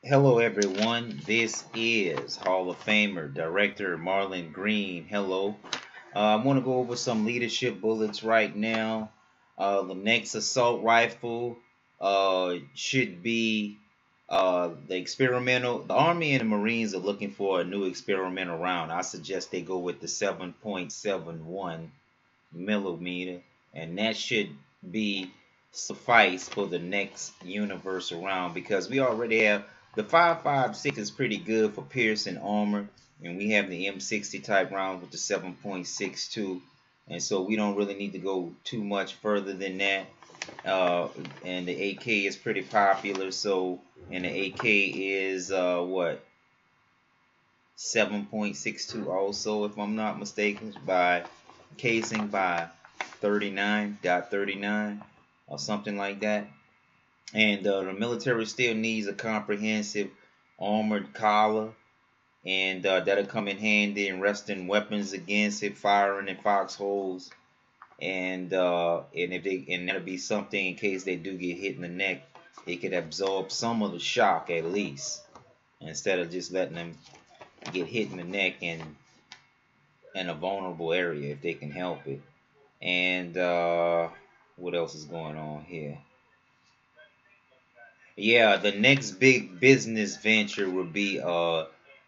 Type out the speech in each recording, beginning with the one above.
Hello, everyone. This is Hall of Famer Director Marlon Green. Hello. I want to go over some leadership bullets right now. The next assault rifle should be the experimental. The Army and the Marines are looking for a new experimental round. I suggest they go with the 7.71 millimeter, and that should be suffice for the next universe around because we already have the 5.56 is pretty good for piercing armor, and we have the M60 type rounds with the 7.62, and so we don't really need to go too much further than that. And the AK is pretty popular, so and the AK is what 7.62 also, if I'm not mistaken, by casing by 39.39 or something like that. And the military still needs a comprehensive armored collar, and that'll come in handy in resting weapons against it, firing in foxholes, and that'll be something in case they do get hit in the neck, it could absorb some of the shock at least, instead of just letting them get hit in the neck and in a vulnerable area if they can help it. And what else is going on here? Yeah, the next big business venture would be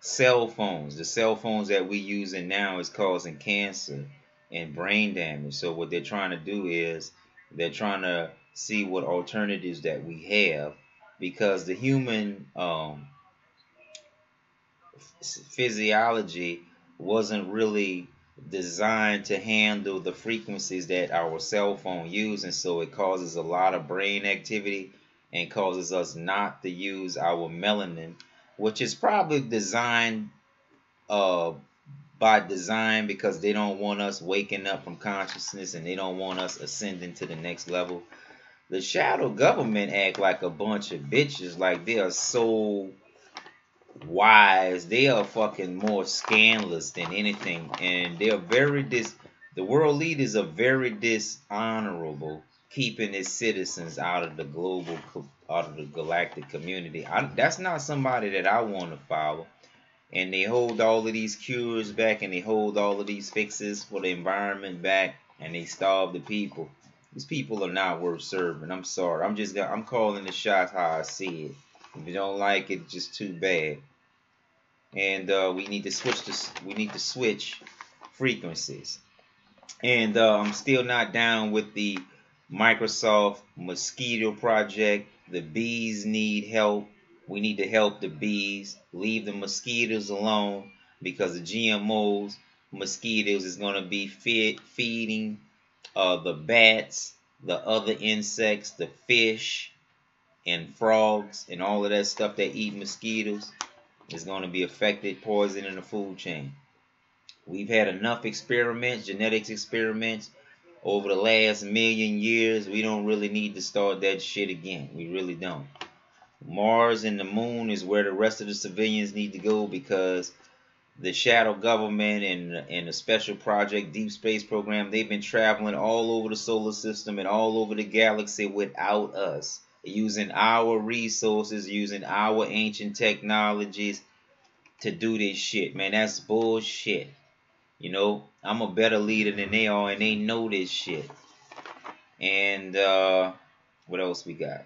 cell phones. The cell phones that we using now is causing cancer and brain damage. So what they're trying to do is they're trying to see what alternatives that we have, because the human physiology wasn't really designed to handle the frequencies that our cell phone uses, and so it causes a lot of brain activity and causes us not to use our melanin, which is probably designed uh, by design because they don't want us waking up from consciousness and they don't want us ascending to the next level. The shadow government act like a bunch of bitches, like they are so wise. They are fucking more scandalous than anything, and they're the world leaders are very dishonorable, keeping its citizens out of the galactic community. That's not somebody that I want to follow. And they hold all of these cures back, and they hold all of these fixes for the environment back, and they starve the people. These people are not worth serving. I'm sorry. I'm calling the shots how I see it. If you don't like it, just too bad. And we need to switch frequencies. And I'm still not down with the Microsoft mosquito project. The bees need help. We need to help the bees. Leave the mosquitoes alone, because the GMOs mosquitoes is going to be feeding the bats, the other insects, the fish and frogs and all of that stuff that eat mosquitoes is going to be affected, poisoning the food chain. We've had enough experiments, genetics experiments, over the last million years. We don't really need to start that shit again. We really don't. Mars and the moon is where the rest of the civilians need to go, because the shadow government and the special project deep space program, they've been traveling all over the solar system and all over the galaxy without us, using our resources, using our ancient technologies to do this shit. Man, that's bullshit. You know, I'm a better leader than they are, and they know this shit. And what else we got?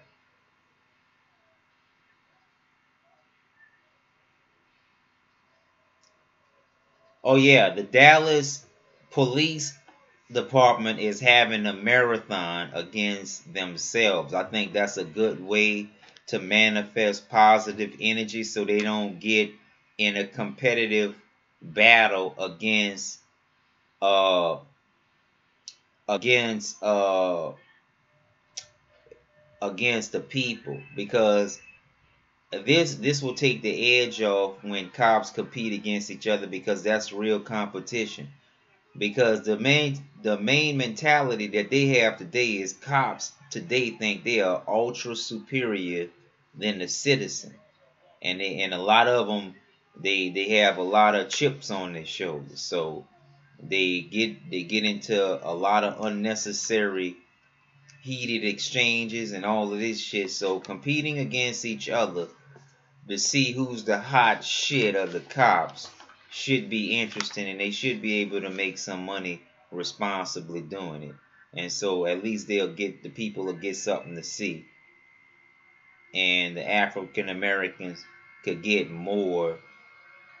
Oh yeah, the Dallas Police Department is having a marathon against themselves. I think that's a good way to manifest positive energy, so they don't get in a competitive battle uh against uh against the people, because this will take the edge off when cops compete against each other, because that's real competition. Because the main mentality that they have today is cops today think they are ultra superior than the citizen, and a lot of them, they have a lot of chips on their shoulders, so they get into a lot of unnecessary heated exchanges and all of this shit. So competing against each other to see who's the hot shit of the cops should be interesting, and they should be able to make some money responsibly doing it. And so at least the people will get something to see, and the African Americans could get more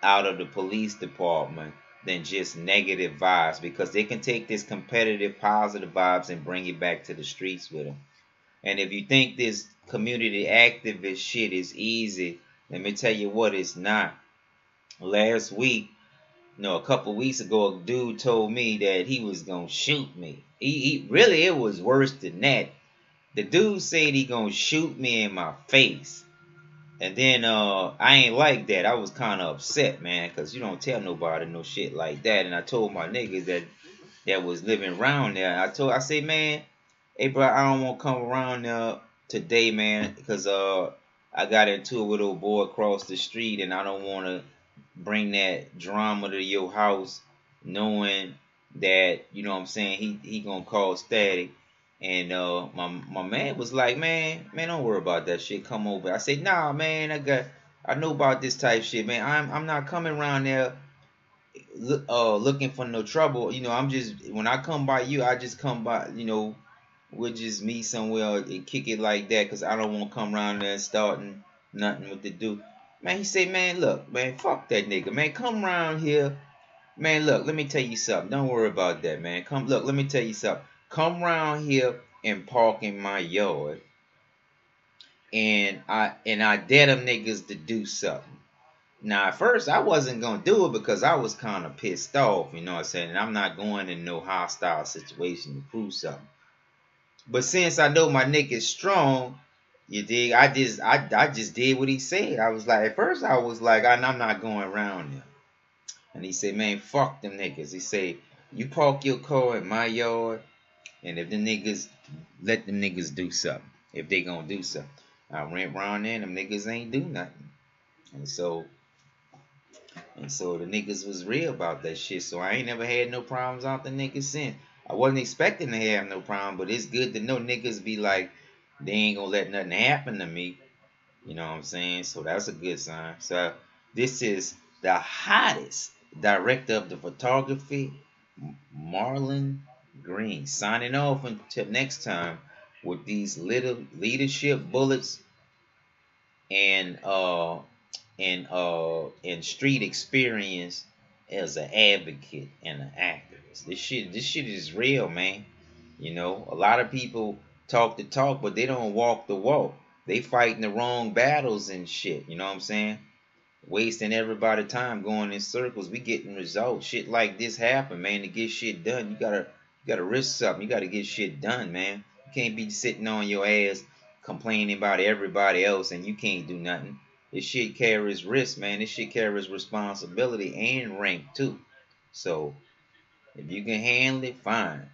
out of the police department than just negative vibes, because they can take this competitive positive vibes and bring it back to the streets with them. And if you think this community activist shit is easy, let me tell you what, it's not. Last week, no, a couple weeks ago, a dude told me that he was gonna shoot me. He really, it was worse than that. The dude said he gonna shoot me in my face. And then I ain't like that. I was kind of upset, man, because you don't tell nobody no shit like that. And I told my niggas that was living around there. I said, man, hey, bro, I don't want to come around there today, man, because I got into it with old boy across the street, and I don't want to bring that drama to your house, knowing that, you know what I'm saying, he gonna cause static. And my man was like, man, don't worry about that shit. Come over. I said, nah, man, I know about this type shit, man. I'm not coming around there looking for no trouble. You know, I'm just, when I come by you, I just come by, you know, we'll just meet somewhere and kick it like that, because I don't want to come around there and starting nothing with the dude. Man, he said, man, look, man, fuck that nigga, man. Come around here. Man, look, let me tell you something. Don't worry about that, man. Look, let me tell you something. Come around here and park in my yard, and I dare them niggas to do something. Now, at first, I wasn't going to do it because I was kind of pissed off, you know what I'm saying? And I'm not going in no hostile situation to prove something. But since I know my nigga's strong, you dig, I just did what he said. I was like, at first, I was like, I'm not going around there. And he said, man, fuck them niggas. He said, you park your car in my yard, and if the niggas, let them niggas do something. If they gonna do something. I went around there, and them niggas ain't do nothing. And so the niggas was real about that shit. So I ain't never had no problems out the niggas since. I wasn't expecting to have no problem, but it's good to know niggas be like, they ain't gonna let nothing happen to me. You know what I'm saying? So that's a good sign. So this is the hottest director of the photography, Marlon Green, signing off until next time with these little leadership bullets and street experience as an advocate and an activist. This shit is real, man. You know, a lot of people talk the talk, but they don't walk the walk. They fighting the wrong battles and shit. You know what I'm saying? Wasting everybody time going in circles. We getting results. Shit like this happen, man. To get shit done, you gotta risk something. You gotta get shit done, man. You can't be sitting on your ass complaining about everybody else and you can't do nothing. This shit carries risk, man. This shit carries responsibility and rank too. So if you can handle it, fine.